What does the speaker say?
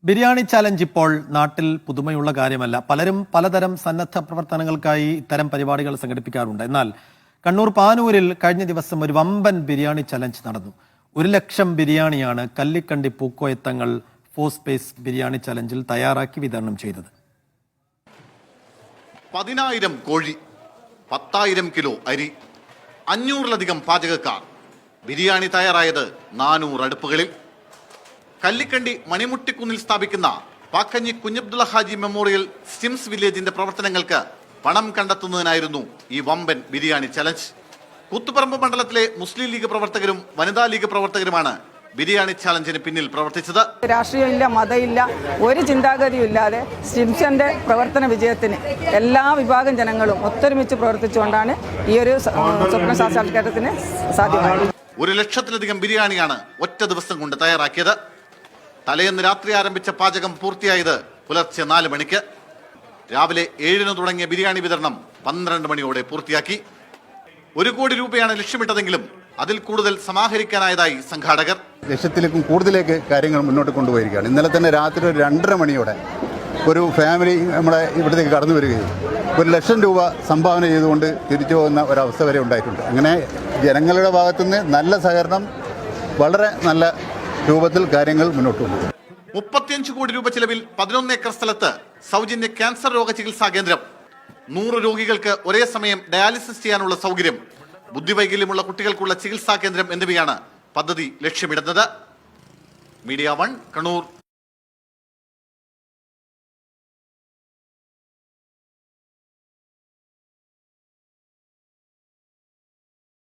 Biryani challenge ഇപ്പോൾ നാട്ടിൽ പുതുമയുള്ള കാര്യമല്ല. പലരും പലതരം സന്നദ്ധ പ്രവർത്തനങ്ങൾക്കായി ഇത്തരം പരിപാടികൾ സംഘടിപ്പിക്കാറുണ്ട്. എന്നാൽ കണ്ണൂർ പാനൂരിൽ കഴിഞ്ഞ ദിവസം ഒരു വമ്പൻ ബിരിയാണി ചലഞ്ച് നടന്നു. 1,00,000 ബിരിയാണിയാണ് കല്ലിക്കണ്ടി പൂക്കോയത്തങ്ങൾ ഫോസ്പേസ് ബിരിയാണി ചലഞ്ചിൽ തയ്യാറാക്കി വിതരണം ചെയ്തത്. 10,000 കോഴി, 10,000 കിലോ അരി, 500-ലധികം പാചകക്കാർ. ബിരിയാണി തയ്യാറായത് 400 അടുപ്പുകളിൽ. കല്ലിക്കണ്ടി മണിമുട്ടിക്കുന്നിൽ സ്ഥാപിക്കുന്ന പാക്കഞ്ഞി കുഞ്ഞബ്ദുള്ള ഹാജി മെമ്മോറിയൽ സ്റ്റിംസ് വില്ലേജിന്റെ പ്രവർത്തനങ്ങൾക്ക് പണം കണ്ടെത്തുന്നതിനായിരുന്നു ഈ വമ്പൻ ബിരിയാണി ചലഞ്ച്. കൂത്തുപറമ്പ് മണ്ഡലത്തിലെ മുസ്ലിം ലീഗ് പ്രവർത്തകരും വനിതാ ലീഗ് പ്രവർത്തകരുമാണ് ബിരിയാണി ചലഞ്ചിന് പിന്നിൽ പ്രവർത്തിച്ചത്. രാഷ്ട്രീയമില്ല, മതമില്ല, ഒരു ചിന്താഗതിയും ഇല്ലാതെ സ്റ്റിംസിന്റെ പ്രവർത്തന വിജയത്തിന് എല്ലാ വിഭാഗം ജനങ്ങളും ഒത്തൊരുമിച്ച് പ്രവർത്തിച്ചുകൊണ്ടാണ് ഈ ഒരു സ്വപ്ന സാക്ഷാത്കാരത്തിന് സാധ്യമായത്. 1,00,000-ലധികം ബിരിയാണിയാണ് ഒറ്റ ദിവസം കൊണ്ട് തയ്യാറാക്കിയത്. തലേന്ന് രാത്രി ആരംഭിച്ച പാചകം പൂർത്തിയായത് പുലർച്ചെ 4 മണിക്ക്. രാവിലെ 7-ന് തുടങ്ങിയ ബിരിയാണി വിതരണം 12 മണിയോടെ പൂർത്തിയാക്കി. 1 കോടി രൂപയാണ് ലക്ഷ്യമിട്ടതെങ്കിലും അതിൽ കൂടുതൽ സമാഹരിക്കാനായതായി സംഘാടകർ. ലക്ഷ്യത്തിലേക്കും കൂടുതലേക്ക് കാര്യങ്ങൾ മുന്നോട്ട് കൊണ്ടുപോയിരിക്കുകയാണ്. ഇന്നലെ തന്നെ രാത്രി ഒരു 2:30 മണിയോടെ ഒരു ഫാമിലി നമ്മുടെ ഇവിടത്തേക്ക് കടന്നു വരികയും 1,00,000 രൂപ സംഭാവന ചെയ്തുകൊണ്ട് തിരിച്ചു പോകുന്ന ഒരവസ്ഥ വരെ ഉണ്ടായിട്ടുണ്ട്. അങ്ങനെ ജനങ്ങളുടെ ഭാഗത്തുനിന്ന് നല്ല സഹകരണം, വളരെ നല്ല രൂപത്തിൽ കാര്യങ്ങൾ മുന്നോട്ട് കൊണ്ടുപോകും. 35 കോടി രൂപ ചിലവിൽ 11 ഏക്കർ സ്ഥലത്ത് സൗജന്യ ക്യാൻസർ രോഗ ചികിത്സാ കേന്ദ്രം, 100 രോഗികൾക്ക് ഒരേ സമയം ഡയാലിസിസ് ചെയ്യാനുള്ള സൗകര്യം, ബുദ്ധിവൈകല്യമുള്ള കുട്ടികൾക്കുള്ള ചികിത്സാ കേന്ദ്രം എന്നിവയാണ് പദ്ധതി ലക്ഷ്യമിടുന്നത്. മീഡിയ 1 കണ്ണൂർ.